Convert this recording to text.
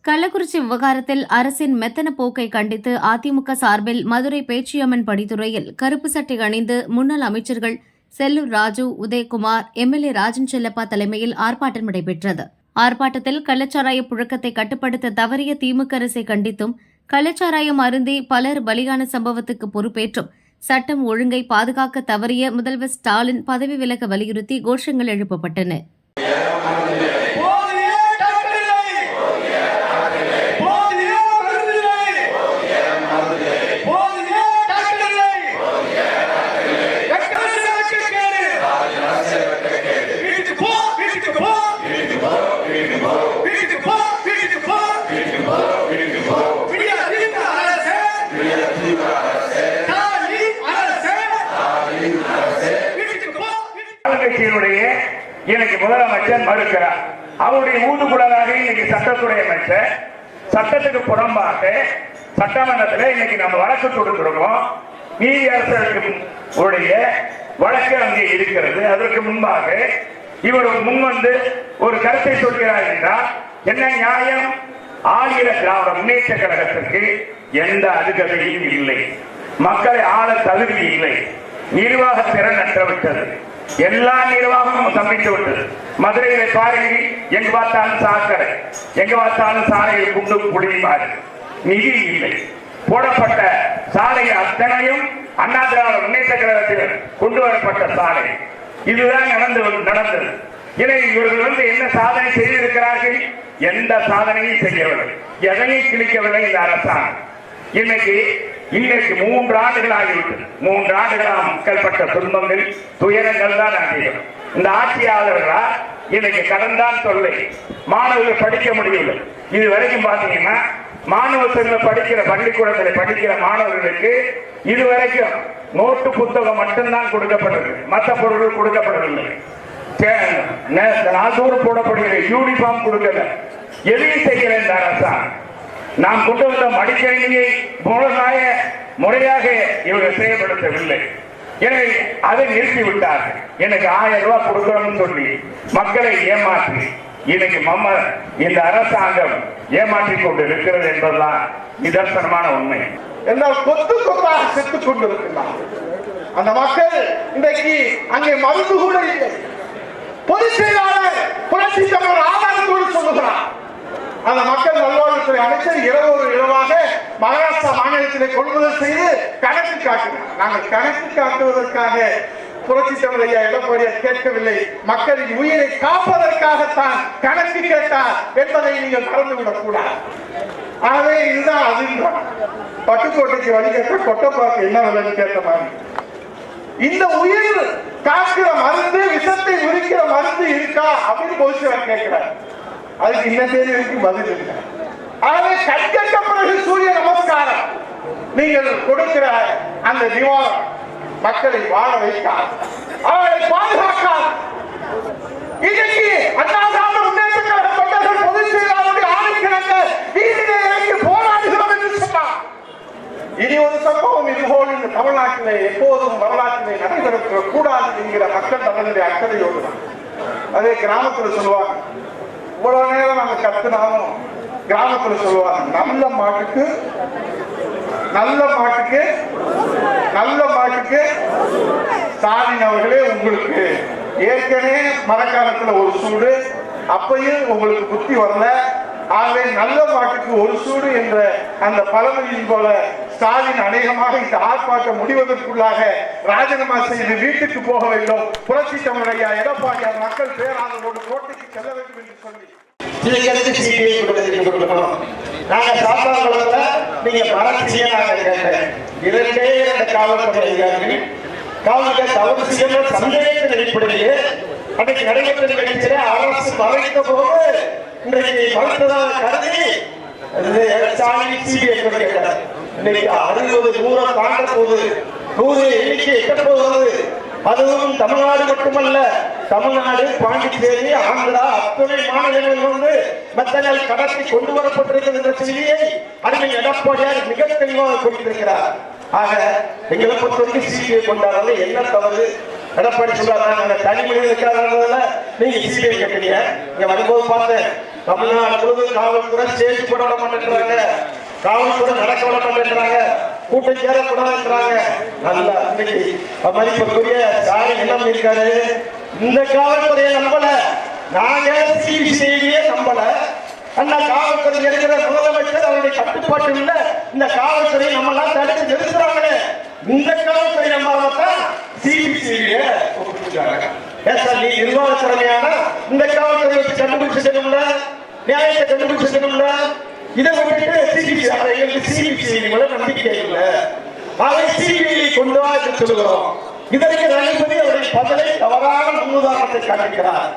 கள்ளக்குறிச்சி விவகாரத்தில் அரசின் மெத்தன போக்கை கண்டித்து அதிமுக சார்பில் மதுரை பேச்சியம்மன் படித்துறையில் கருப்பு சட்டை அணிந்து முன்னாள் அமைச்சர்கள் செல்லூர் ராஜு, உதயகுமார், எம்எல்ஏ ராஜன் செல்லப்பா தலைமையில் ஆர்ப்பாட்டம் நடைபெற்றது. ஆர்ப்பாட்டத்தில் கள்ளச்சாராய புழக்கத்தை கட்டுப்படுத்த தவறிய திமுக அரசை கண்டித்தும், கள்ளச்சாராயம் அருந்தி பலர் பலியான சம்பவத்துக்கு பொறுப்பேற்றும் சட்டம் ஒழுங்கை பாதுகாக்க தவறிய முதல்வர் ஸ்டாலின் பதவி விலக வலியுறுத்தி கோஷங்கள் எழுப்பப்பட்டன. இன்னைக்கு முதலமைச்சர் மறுக்கிறார். அவருடைய ஊதுகுழலாக இன்னைக்கு சட்டத்துறை அமைச்சர் சட்டத்துக்கு புறம்பாக சட்டமன்றத்தில் இன்னைக்கு நம்ம வழக்கு கொடுக்கிறோம். நீதி அரசருக்கு வழக்கு அங்கே இருக்கிறது. அதற்கு முன்பாக இவர் முன்வந்து ஒரு கருத்தை சொல்கிறார் என்றால் என்ன நியாயம்? ஆளுகிற திராவிட முன்னேற்ற கழகத்திற்கு எந்த அருகதையும் இல்லை, மக்களை ஆள தகுதி இல்லை, நிர்வாக திறன் அற்றவிட்டது, எல்லா நிர்வாகமும் சமைத்து விட்டது. மதுரையில பாருங்க, எங்க பார்த்தாலும் சாக்கடை, எங்க பார்த்தாலும் சாலையில் குண்டு குடியுமாறு, நிதி இல்லை. போடப்பட்ட சாலை அத்தனையும் அண்ணா திராவிட முன்னேற்ற கழகத்தில் கொண்டு வரப்பட்ட சாலை. இதுதான் நடந்தது. இவர்கள் என்ன சாதனை செய்திருக்கிறார்கள்? எந்த சாதனையும் செய்யவில்லை, எதையும் கிழிக்கவில்லை இந்த அரசாங்கம். இன்னைக்கு 3 ஆண்டுகள் ஆகிவிட்டது. 3 ஆண்டுகளாக மக்கள் பட்ட துன்பங்கள், துயரங்கள் தான் அதிகம். இந்த ஆட்சியாளர்களா இன்னைக்கு கடன்தான் தொல்லை, மாணவர்கள் படிக்க முடியவில்லை. இது வரைக்கும் பாத்தீங்கன்னா மாணவர்கள் படிக்கிற பள்ளிக்கூடத்தில் படிக்கிற மாணவர்களுக்கு இதுவரைக்கும் நோட்டு புத்தகம் மட்டும்தான் கொடுக்கப்பட்டது, மற்ற பொருட்கள் கொடுக்கப்படவில்லை. நாள்தோறும் போடப்படுகிற யூனிஃபார்ம் கொடுக்கல, எதையும் செய்கிற இந்த அரசாங்கம். நாம் கொண்டு வந்த மடிக்கணினியை முறையாக இவர்கள் செயல்படுத்தவில்லை. எனவே அதை நிறுத்திவிட்டார்கள். எனக்கு 1000 ரூபாய் கொடுக்கணும்னு சொல்லி மக்களை ஏமாற்றி இன்னைக்கு இந்த அரசாங்கம் ஏமாற்றிக் கொண்டு இருக்கிறது என்பதுதான் நிதர்சனமான உண்மை. என்னால் கொத்து கொத்தாக செத்துக் கொண்டிருக்கிறார் அந்த மக்கள். இன்றைக்கு அங்கே மருந்து கூட இல்லை. பொதுச் செயலாளர் புரட்சி தமிழர் ஆதாரத்தோடு சொல்லுகிறார். அந்த மக்கள் நல்வாழ்வுத்துறை அமைச்சர் இரவாக மகாராஷ்டிரா மாநிலத்திலே கொள்முதல் செய்து கணக்கு காட்டினார். நாங்கள் கணக்கு காட்டுவதற்காக புரட்சி தமிழர் ஐயா எடப்பாடியார் கேட்கவில்லை, மக்களின் உயிரை காப்பதற்காகத்தான் கணக்கு கேட்டார் என்பதை நீங்கள் மறந்துவிடக் கூடாது. ஆகவே இதுதான் அதுதான் பட்டுக்கோட்டைக்கு வழிகட்ட கொட்டப்பாக்கு என்ன விலைன்னு கேட்ட மாதிரி இந்த உயிர் காக்கிற மருந்து, விஷத்தை உரிக்கிற மருந்து இருக்கா அப்படின்னு பொதுச்செயலாளர் கேட்கிறார். அதுக்கு இன்ன தேதிக்கு பதில் இல்லை. ஆகவே கற்கட்ட பிறகு சூரிய நமஸ்காரம் நீங்கள் கொடுக்கிற அந்த நிவாரணம் மக்களை வாழ வைக்காது, அவர்களை பாதுகாக்காது. இன்னைக்கு அண்ணா திராவிட முன்னேற்ற கழக தொண்டர்கள் பொதுச் செயலாளருடைய ஆணைக்கிழங்க வீதியிலே இறங்கி போராடுகிறோம் என்று சொன்னார். இனி ஒரு சம்பவம் இதுபோல் இந்த தமிழ்நாட்டிலே எப்போதும் வரலாற்றிலே நடைபெற கூடாது என்கிற மக்கள் தங்களுடைய அக்கறையோடு தான். அதே கிராமத்தில் சொல்லுவாங்க, இவ்வளவு நேரம் நாங்க கத்துனாலும் கிராமத்தில் சொல்லுவாங்க, நல்ல மாட்டுக்கு ஸ்டாலின் அவர்களே உங்களுக்கு ஏற்கனவே மழைக்காலத்துல ஒரு சூடு, அப்பையும் உங்களுக்கு புத்தி வரல. ஆகவே நல்ல மாட்டுக்கு ஒரு சூடு என்ற அந்த பழமொழியின் போல ஸ்டாலின் அநேகமாக இந்த ஆர்ப்பாட்டம் முடிவதற்குள்ளாக ராஜினாமா செய்து வீட்டுக்கு போக வேண்டும். புரட்சி தமிழர் ஐயா எடப்பாடியார் மக்கள் பேராதரோடு கோட்டைக்கு செல்ல வேண்டும் என்று சொல்லி நாங்க சாத்தாங்குளத்துல நீங்க மரசிய நாங்க கேட்டேன். 2 காவல்துறை அதிகாரிகள் காவல்துறை தவறு செய்ய சந்தேகத்தின் அடிப்படையிலே அன்றைக்கு நடைபெற்ற நிகழ்ச்சியில அரசு மறைத்த போது இன்றைக்கு மறுத்ததாக கருதி சிபிஐ கேட்டார். இன்னைக்கு 60 தூரம் தாண்ட போது 100 எண்ணிக்கை எட்ட போகிறது. அதுவும் தமிழ்நாடு மட்டுமல்ல, தமிழ்நாடு, பாண்டிச்சேரி, ஆந்திரா அத்துணை மாநிலங்களிலிருந்து மெத்தனால் கடத்தி கொண்டு வரப்பட்டிருக்கிறது என்ற செய்தியை அறிஞர் எடப்பாடியார் மிக தெளிவாக குறிப்பிட்டிருக்கிறார். ஆக எங்களை பொறுத்தவரைக்கும் சிபிஐ கொண்டாடுறது என்ன தவறு? எடப்பாடி சொல்றாங்க தனி மனிதனுக்காக நீங்க சிபிஐ கேட்டீங்க. இங்க வரும்போது பார்த்தேன் தமிழ்நாடு முழுவதும் காவல்துறை ஸ்டேஜ் போட விட மாட்டேங்கிறாங்க, காவல்துறை நடக்க விட மாட்டேங்கிறாங்க, கூட்டம் சேரக்கூடாதுன்றாங்க. நல்லா இன்னைக்கு மதிப்புக்குரிய ஸ்டாலின் என்ன பண்ணிருக்காரு, இந்த காவல்துறையை நம்பல, நாங்க சிபிசிஐடியே நம்பல, அண்ணா காவல்துறை இருக்கிற முதலமைச்சர் அவருடைய கட்டுப்பாட்டு இல்ல, இந்த காவல்துறை நம்ம எல்லாம் தடுத்து நிறுத்துறாங்களே, இந்த காவல்துறை நம்பாமத்தான் சிபிசிஐடியை ஒப்புக்கிட்டாங்க. நீ நிர்வாக திறமையான இந்த காவல்துறை வச்சு கண்டுபிடிச்சிருக்கணும்ல, நியாயத்தை கண்டுபிடிச்சிருக்கணும்ல, இதை விட்டுட்டு சிபிசிஐடி எங்களுக்கு சிபிசிஐடி மேல நம்பிக்கை இல்லை, அதை சிபிஐ கொண்டு வா என்று சொல்லுகிறோம். இதற்கு ரணிபதி அவருடைய பதிலை தவறான முன்னுதாரணத்தை காட்டுகிறார்.